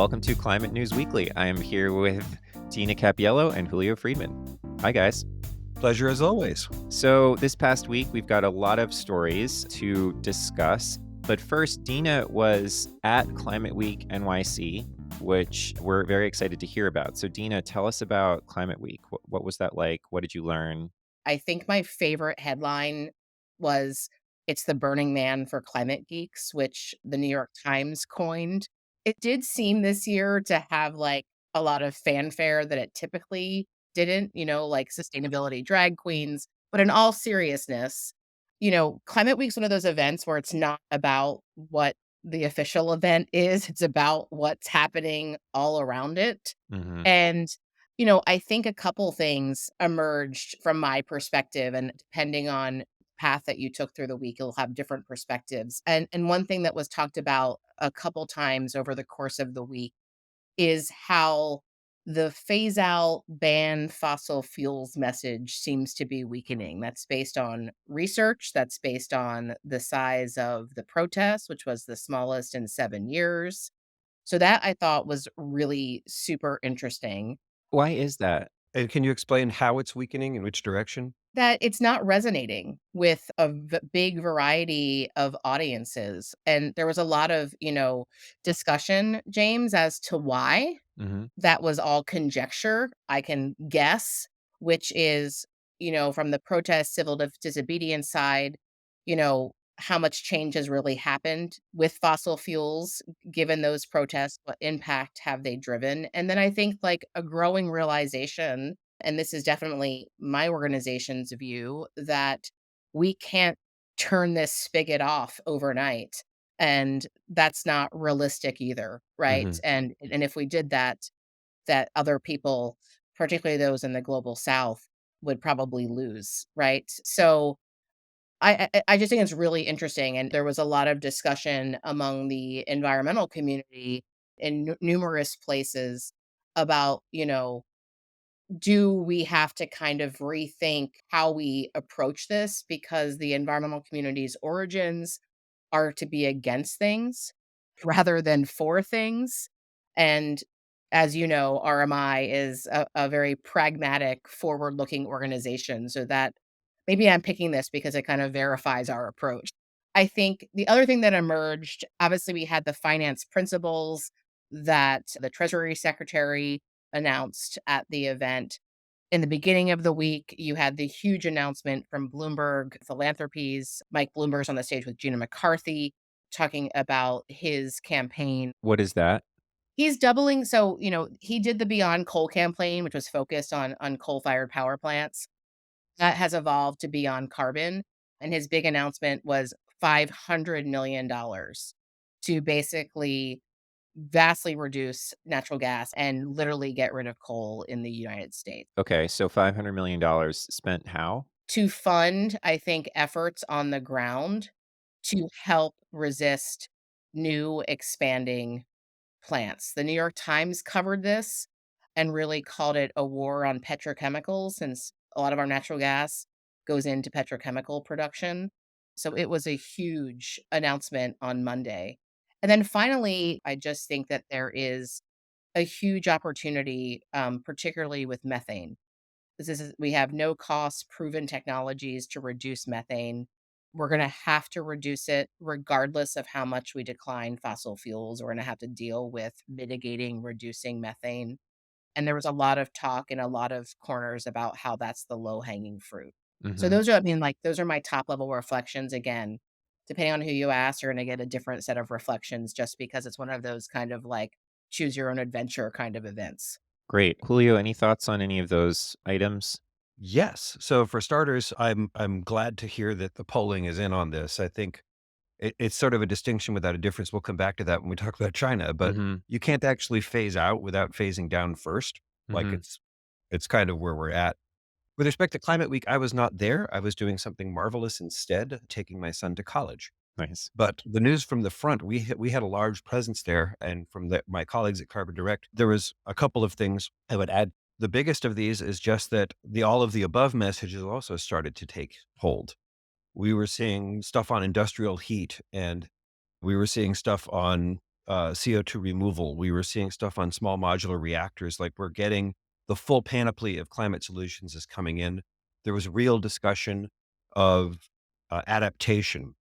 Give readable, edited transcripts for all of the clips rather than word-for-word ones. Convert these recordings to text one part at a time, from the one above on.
welcome to Climate News Weekly. I am here with Dina Cappiello and Julio Friedman. Hi, guys. Pleasure as always. So this past week, we've got a lot of stories to discuss. But first, Dina was at Climate Week NYC, which we're very excited to hear about. So Dina, tell us about Climate Week. What was that like? What did you learn? I think my favorite headline was "It's the Burning Man for Climate Geeks," which the New York Times coined. It did seem this year to have, like, a lot of fanfare that it typically didn't, like sustainability drag queens. But in all seriousness, Climate Week's one of those events where it's not about what the official event is, it's about what's happening all around it. Hmm. And I think a couple things emerged from my perspective, and depending on path that you took through the week, you'll have different perspectives. And one thing that was talked about a couple times over the course of the week is how the phase out ban fossil fuels message seems to be weakening. That's based on research, that's based on the size of the protest, which was the smallest in 7 years. So that I thought was really super interesting. Why is that? And can you explain how it's weakening, in which direction? That it's not resonating with a big variety of audiences, and there was a lot of, discussion, James, as to why. Hmm. That was all conjecture. I can guess, which is, from the protest civil disobedience side, how much change has really happened with fossil fuels given those protests, what impact have they driven? And then I think like a growing realization, and this is definitely my organization's view, that we can't turn this spigot off overnight. And that's not realistic either, right? Hmm. And if we did that, that other people, particularly those in the global south, would probably lose, right? So I just think it's really interesting, and there was a lot of discussion among the environmental community in numerous places about, do we have to kind of rethink how we approach this because the environmental community's origins are to be against things rather than for things. And as you know, RMI is a very pragmatic, forward looking organization. So that maybe I'm picking this because it kind of verifies our approach. I think the other thing that emerged, obviously, we had the finance principles that the Treasury Secretary announced at the event. In the beginning of the week, you had the huge announcement from Bloomberg Philanthropies. Mike Bloomberg's on the stage with Gina McCarthy talking about his campaign. What is that? He's doubling, so, he did the Beyond Coal campaign, which was focused on coal-fired power plants. That has evolved to Beyond Carbon, and his big announcement was $500 million to basically vastly reduce natural gas and literally get rid of coal in the United States. Okay, so $500 million spent how? To fund, I think, efforts on the ground to help resist new expanding plants. The New York Times covered this and really called it a war on petrochemicals, since a lot of our natural gas goes into petrochemical production. So it was a huge announcement on Monday. And then finally, I just think that there is a huge opportunity, particularly with methane. We have no cost proven technologies to reduce methane. We're going to have to reduce it regardless of how much we decline fossil fuels. We're going to have to deal with mitigating, reducing methane. And there was a lot of talk in a lot of corners about how that's the low hanging fruit. So Hmm. those are, I mean, like, those are my top level reflections. Again, depending on who you ask, you're going to get a different set of reflections just because it's one of those kind of like choose your own adventure kind of events. Great. Julio, any thoughts on any of those items? Yes. So for starters, I'm glad to hear that the polling is in on this. I think it's sort of a distinction without a difference. We'll come back to that when we talk about China, but Hmm. you can't actually phase out without phasing down first. Like Hmm. it's kind of where we're at. With respect to Climate Week, I was not there. I was doing something marvelous instead, taking my son to college. Nice. But the news from the front, we had a large presence there, and from my colleagues at Carbon Direct, there was a couple of things I would add. The biggest of these is just that the all of the above messages also started to take hold. We were seeing stuff on industrial heat, and we were seeing stuff on CO2 removal. We were seeing stuff on small modular reactors. Like we're getting the full panoply of climate solutions is coming in. There was real discussion of adaptation.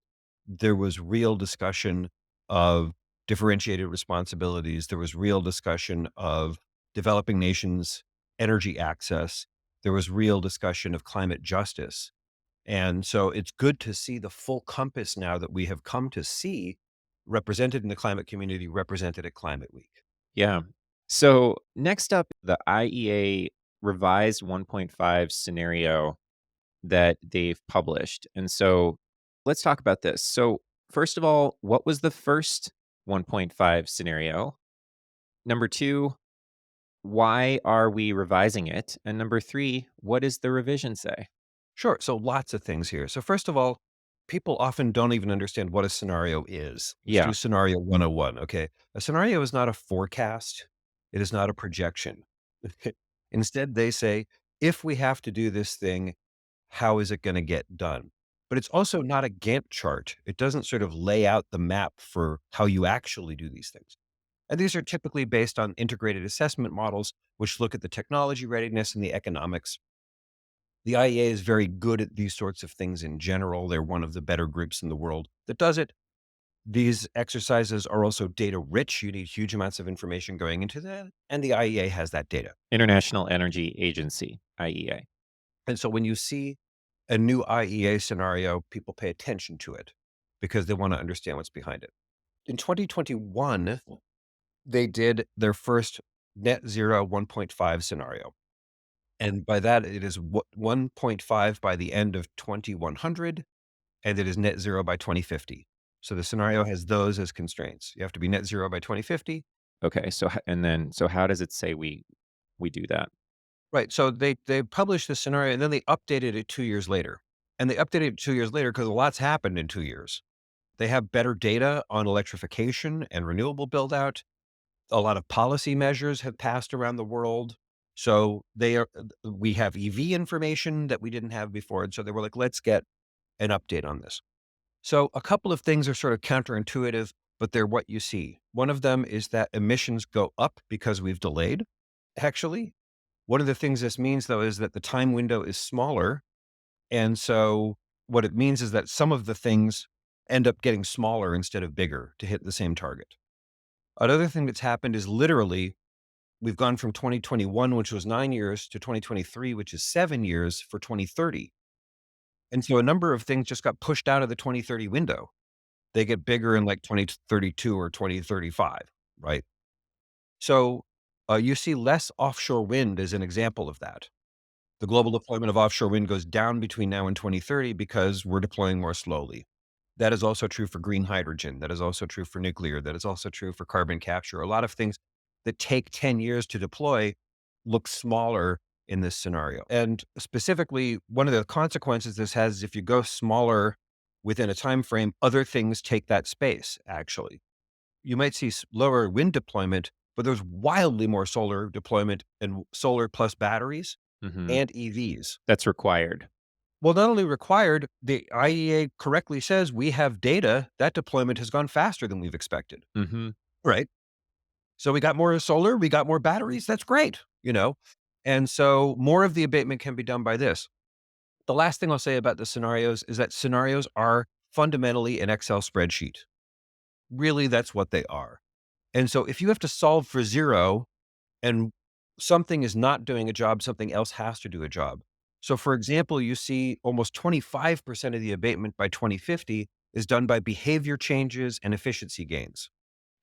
There was real discussion of differentiated responsibilities. There was real discussion of developing nations' energy access. There was real discussion of climate justice. And so it's good to see the full compass now that we have come to see represented in the climate community, represented at Climate Week. Yeah. So next up, the IEA revised 1.5 scenario that they've published. And so let's talk about this. So, first of all, what was the first 1.5 scenario? Number two, why are we revising it? And number three, what does the revision say? Sure. So lots of things here. So first of all, people often don't even understand what a scenario is. Let's Yeah, do scenario 101. Okay. A scenario is not a forecast. It is not a projection. Instead, they say, if we have to do this thing, how is it going to get done? But it's also not a Gantt chart. It doesn't sort of lay out the map for how you actually do these things. And these are typically based on integrated assessment models, which look at the technology readiness and the economics. The IEA is very good at these sorts of things in general. They're one of the better groups in the world that does it. These exercises are also data rich. You need huge amounts of information going into that. And the IEA has that data. International Energy Agency, IEA. And so when you see a new IEA scenario, people pay attention to it because they want to understand what's behind it. In 2021, they did their first net zero 1.5 scenario. And by that, it is 1.5 by the end of 2100, and it is net zero by 2050. So the scenario has those as constraints. You have to be net zero by 2050. Okay, so and then so how does it say we do that? Right. So they published this scenario and then they updated it 2 years later. And they updated it 2 years later because a lot's happened in 2 years. They have better data on electrification and renewable build out. A lot of policy measures have passed around the world. So we have EV information that we didn't have before. And so they were like, let's get an update on this. So a couple of things are sort of counterintuitive, but they're what you see. One of them is that emissions go up because we've delayed, actually. One of the things this means, though, is that the time window is smaller. And so what it means is that some of the things end up getting smaller instead of bigger to hit the same target. Another thing that's happened is literally we've gone from 2021, which was 9 years, to 2023, which is 7 years for 2030. And so a number of things just got pushed out of the 2030 window. They get bigger in like 2032 or 2035, right? So you see less offshore wind as an example of that. The global deployment of offshore wind goes down between now and 2030 because we're deploying more slowly. That is also true for green hydrogen. That is also true for nuclear. That is also true for carbon capture. A lot of things that take 10 years to deploy look smaller in this scenario. And specifically, one of the consequences this has is if you go smaller within a time frame, other things take that space, actually. You might see lower wind deployment, but there's wildly more solar deployment and solar plus batteries Hmm. and EVs. That's required. Well, not only required, the IEA correctly says we have data that deployment has gone faster than we've expected. Hmm. Right. So we got more solar, we got more batteries. That's great. And so more of the abatement can be done by this. The last thing I'll say about the scenarios is that scenarios are fundamentally an Excel spreadsheet. Really, that's what they are. And so if you have to solve for zero and something is not doing a job, something else has to do a job. So, for example, you see almost 25% of the abatement by 2050 is done by behavior changes and efficiency gains.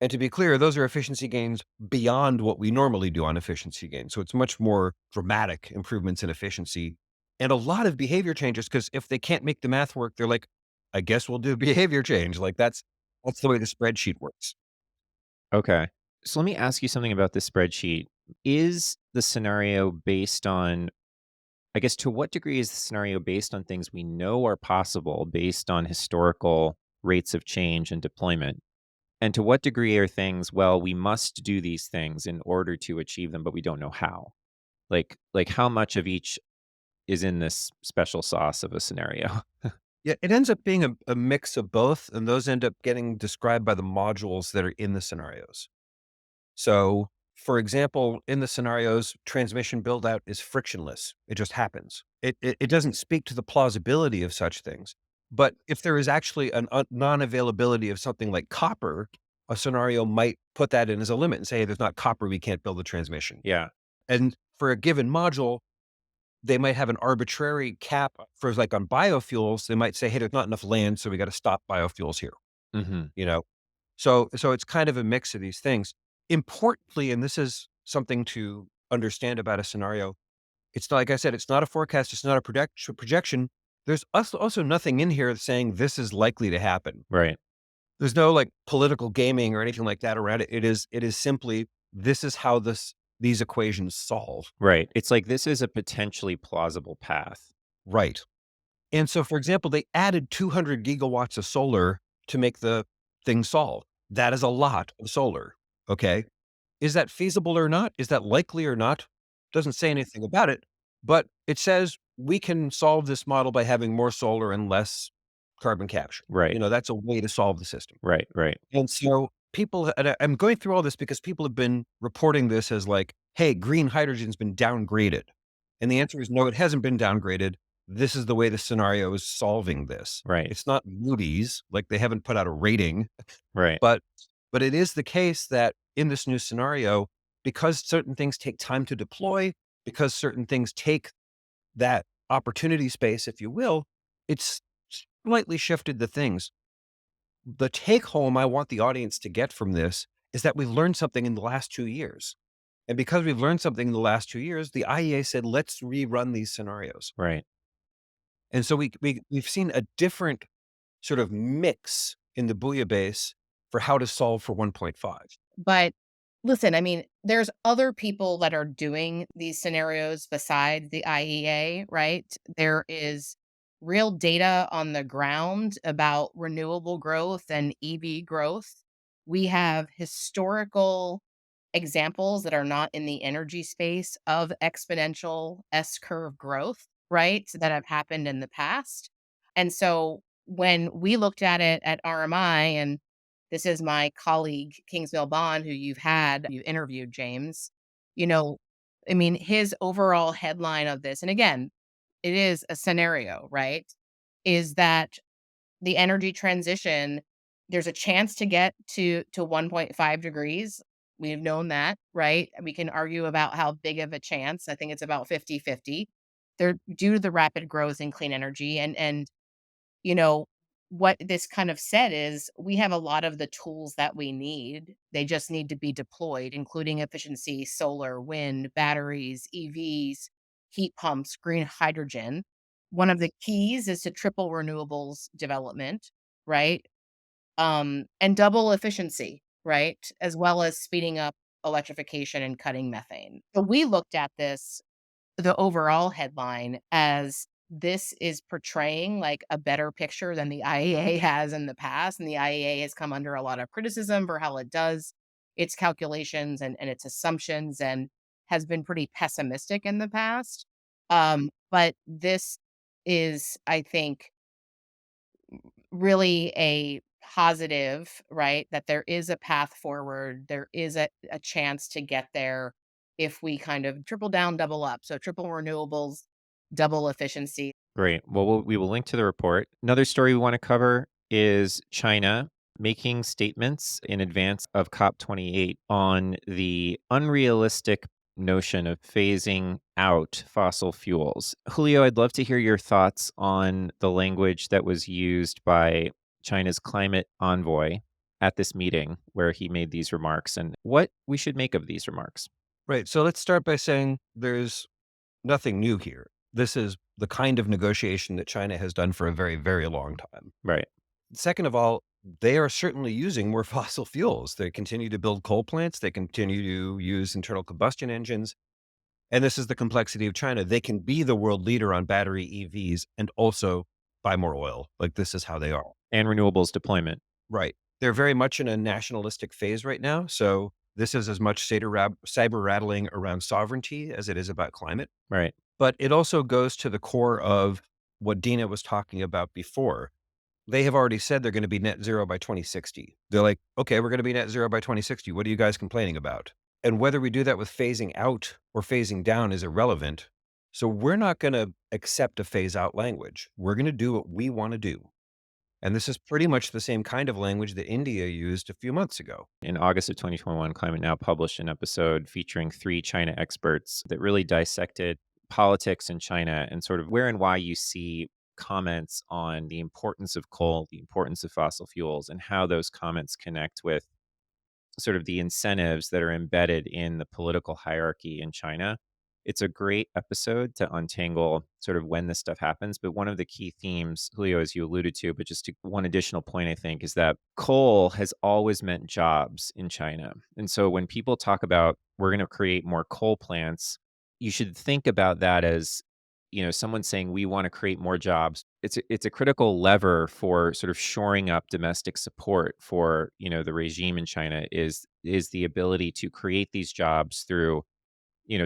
And to be clear, those are efficiency gains beyond what we normally do on efficiency gains. So it's much more dramatic improvements in efficiency and a lot of behavior changes. Because if they can't make the math work, they're like, I guess we'll do behavior change. Like that's the way the spreadsheet works. Okay. So let me ask you something about this spreadsheet. Is the scenario based on, I guess, to what degree is the scenario based on things we know are possible based on historical rates of change and deployment? And to what degree are things, well, we must do these things in order to achieve them, but we don't know how? Like how much of each is in this special sauce of a scenario? Yeah, it ends up being a mix of both, and those end up getting described by the modules that are in the scenarios. So, for example, in the scenarios, transmission build out is frictionless. It just happens. It doesn't speak to the plausibility of such things. But if there is actually a non-availability of something like copper, a scenario might put that in as a limit and say, hey, there's not copper, we can't build the transmission. Yeah. And for a given module, they might have an arbitrary cap for like on biofuels. They might say, hey, there's not enough land, so we got to stop biofuels here, Hmm. you know? So it's kind of a mix of these things. Importantly, and this is something to understand about a scenario, it's not, like I said, it's not a forecast, it's not a projection. There's also nothing in here saying this is likely to happen. Right. There's no like political gaming or anything like that around it. It is simply this is how these equations solve. Right. It's like this is a potentially plausible path. Right. And so, for example, they added 200 gigawatts of solar to make the thing solve. That is a lot of solar. Okay. Is that feasible or not? Is that likely or not? Doesn't say anything about it, but it says we can solve this model by having more solar and less carbon capture. Right. That's a way to solve the system. Right. Right. And so I'm going through all this because people have been reporting this as like, hey, green hydrogen's been downgraded. And the answer is no, it hasn't been downgraded. This is the way the scenario is solving this. Right. It's not Moody's, like they haven't put out a rating, Right. but it is the case that in this new scenario, because certain things take time to deploy, because certain things take that opportunity space, if you will, it's slightly shifted the things. The take home I want the audience to get from this is that we've learned something in the last 2 years. And because we've learned something in the last 2 years, the IEA said, let's rerun these scenarios. Right. And so we've seen a different sort of mix in the bouillabaisse for how to solve for 1.5. But listen, I mean, there's other people that are doing these scenarios besides the IEA, right? There is real data on the ground about renewable growth and EV growth. We have historical examples that are not in the energy space of exponential S curve growth, right? That have happened in the past. And so when we looked at it at RMI, and this is my colleague, Kingsmill Bond, who you interviewed, James, you know, I mean, his overall headline of this, and again, it is a scenario, right? Is that the energy transition, there's a chance to get to 1.5 degrees. We've known that, right? We can argue about how big of a chance. I think it's about 50-50. They're due to the rapid growth in clean energy. And you know, what this kind of said is we have a lot of the tools that we need. They just need to be deployed, including efficiency, solar, wind, batteries, EVs, heat pumps, green hydrogen. One of the keys is to triple renewables development, right? And double efficiency, right? As well as speeding up electrification and cutting methane. So we looked at this, the overall headline, as this is portraying like a better picture than the IEA has in the past. And the IEA has come under a lot of criticism for how it does its calculations and its assumptions, and has been pretty pessimistic in the past. But this is, I think, really a positive, right? That there is a path forward. There is a chance to get there if we kind of triple down, double up. So triple renewables, double efficiency. Great. Well, we will link to the report. Another story we want to cover is China making statements in advance of COP28 on the unrealistic notion of phasing out fossil fuels. Julio, I'd love to hear your thoughts on the language that was used by China's climate envoy at this meeting where he made these remarks and what we should make of these remarks. Right. So let's start by saying there's nothing new here. This is the kind of negotiation that China has done for a very, very long time. Right. Second of all, they are certainly using more fossil fuels. They continue to build coal plants. They continue to use internal combustion engines. And this is the complexity of China. They can be the world leader on battery EVs and also buy more oil. Like this is how they are. And renewables deployment. Right. They're very much in a nationalistic phase right now. So this is as much cyber rattling around sovereignty as it is about climate. Right. But it also goes to the core of what Dina was talking about before. They have already said they're going to be net zero by 2060. They're like, okay, we're going to be net zero by 2060. What are you guys complaining about? And whether we do that with phasing out or phasing down is irrelevant. So we're not going to accept a phase out language. We're going to do what we want to do. And this is pretty much the same kind of language that India used a few months ago. In August of 2021, Climate Now published an episode featuring 3 China experts that really dissected politics in China and sort of where and why you see comments on the importance of coal, the importance of fossil fuels, and how those comments connect with sort of the incentives that are embedded in the political hierarchy in China. It's a great episode to untangle sort of when this stuff happens. But one of the key themes, Julio, as you alluded to, but just to one additional point, I think, is that coal has always meant jobs in China. And so when people talk about we're going to create more coal plants, you should think about that as, someone saying we want to create more jobs. It's a critical lever for sort of shoring up domestic support for, the regime in China is the ability to create these jobs through,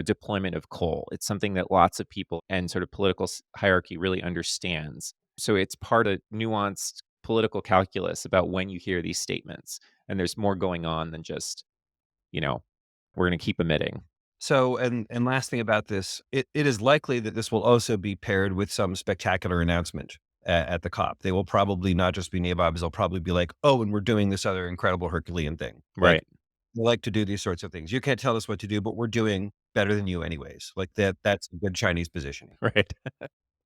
deployment of coal. It's something that lots of people and sort of political hierarchy really understands. So it's part of nuanced political calculus about when you hear these statements. And there's more going on than just, we're going to keep emitting. So, and last thing about this, it is likely that this will also be paired with some spectacular announcement at the COP. They will probably not just be nabobs. They'll probably be like, oh, and we're doing this other incredible Herculean thing. Like, Right. we like to do these sorts of things. You can't tell us what to do, but we're doing better than you anyways. Like that's a good Chinese positioning. Right.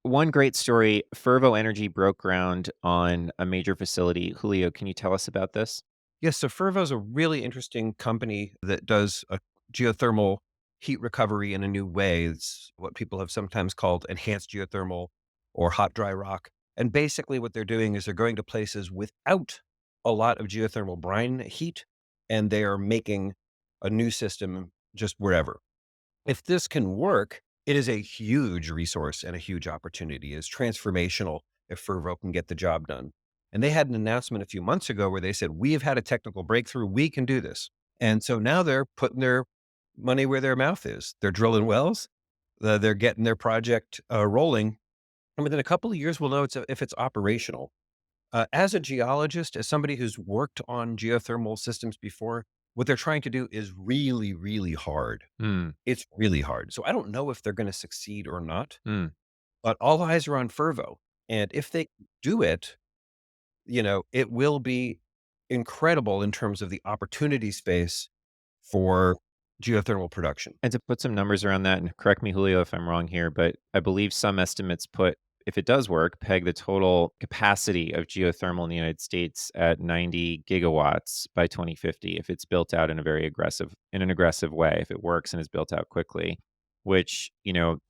One great story, Fervo Energy broke ground on a major facility. Julio, can you tell us about this? Yes, so Fervo is a really interesting company that does a geothermal heat recovery in a new way. It's what people have sometimes called enhanced geothermal or hot dry rock. And basically what they're doing is they're going to places without a lot of geothermal brine heat, and they are making a new system just wherever. If this can work, it is a huge resource and a huge opportunity. It's transformational if Fervo can get the job done. And they had an announcement a few months ago where they said, we have had a technical breakthrough. We can do this. And so now they're putting their money where their mouth is. They're drilling wells. They're getting their project rolling. And within a couple of years, we'll know if it's operational. As a geologist, as somebody who's worked on geothermal systems before, what they're trying to do is really, really hard. Hmm. It's really hard. So I don't know if they're going to succeed or not, Hmm. but all eyes are on Fervo. And if they do it, it will be incredible in terms of the opportunity space for geothermal production. And to put some numbers around that, and correct me, Julio, if I'm wrong here, but I believe some estimates if it does work, peg the total capacity of geothermal in the United States at 90 gigawatts by 2050 if it's built out in an aggressive way, if it works and is built out quickly, which,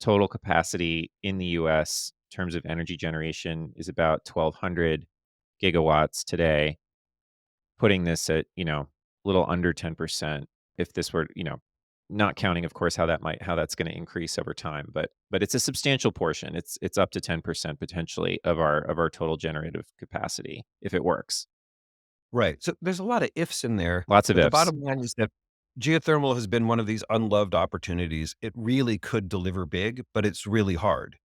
total capacity in the US in terms of energy generation is about 1,200 gigawatts today, putting this at, a little under 10% if this were, not counting, of course, how that's going to increase over time, but it's a substantial portion. It's up to 10% potentially of our total generative capacity if it works. Right. So there's a lot of ifs in there. Lots of But the ifs. bottom line is that geothermal has been one of these unloved opportunities. It really could deliver big, but it's really hard.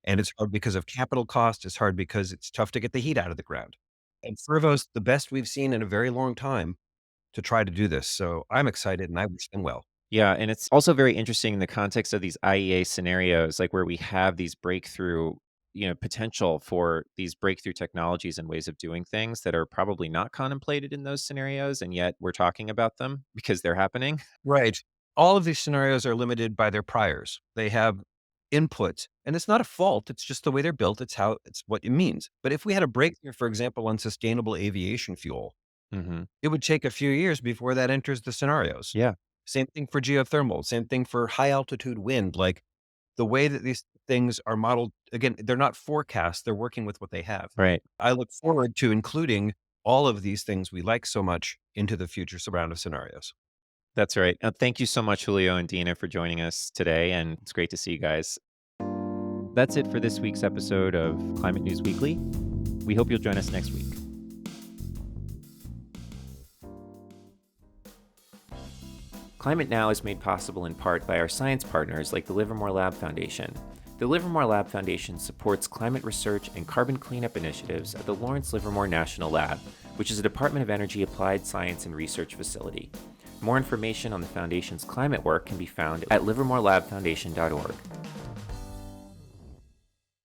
And it's hard because of capital cost. It's hard because it's tough to get the heat out of the ground. And Fervo's the best we've seen in a very long time to try to do this. So I'm excited and I wish them well. Yeah, and it's also very interesting in the context of these IEA scenarios, like where we have these potential for these breakthrough technologies and ways of doing things that are probably not contemplated in those scenarios, and yet we're talking about them because they're happening. Right. All of these scenarios are limited by their priors. They have inputs, and it's not a fault. It's just the way they're built. It's what it means. But if we had a breakthrough, for example, on sustainable aviation fuel, Hmm. it would take a few years before that enters the scenarios. Yeah, Same thing for geothermal, same thing for high altitude wind. Like the way that these things are modeled, again, they're not forecasts, they're working with what they have. right. I look forward to including all of these things we like so much into the future round of scenarios. That's right. Thank you so much, Julio and Dina, for joining us today, and it's great to see you guys. That's it for this week's episode of Climate News Weekly. We hope you'll join us next week. Climate Now is made possible in part by our science partners like the Livermore Lab Foundation. The Livermore Lab Foundation supports climate research and carbon cleanup initiatives at the Lawrence Livermore National Lab, which is a Department of Energy applied science and research facility. More information on the Foundation's climate work can be found at livermorelabfoundation.org.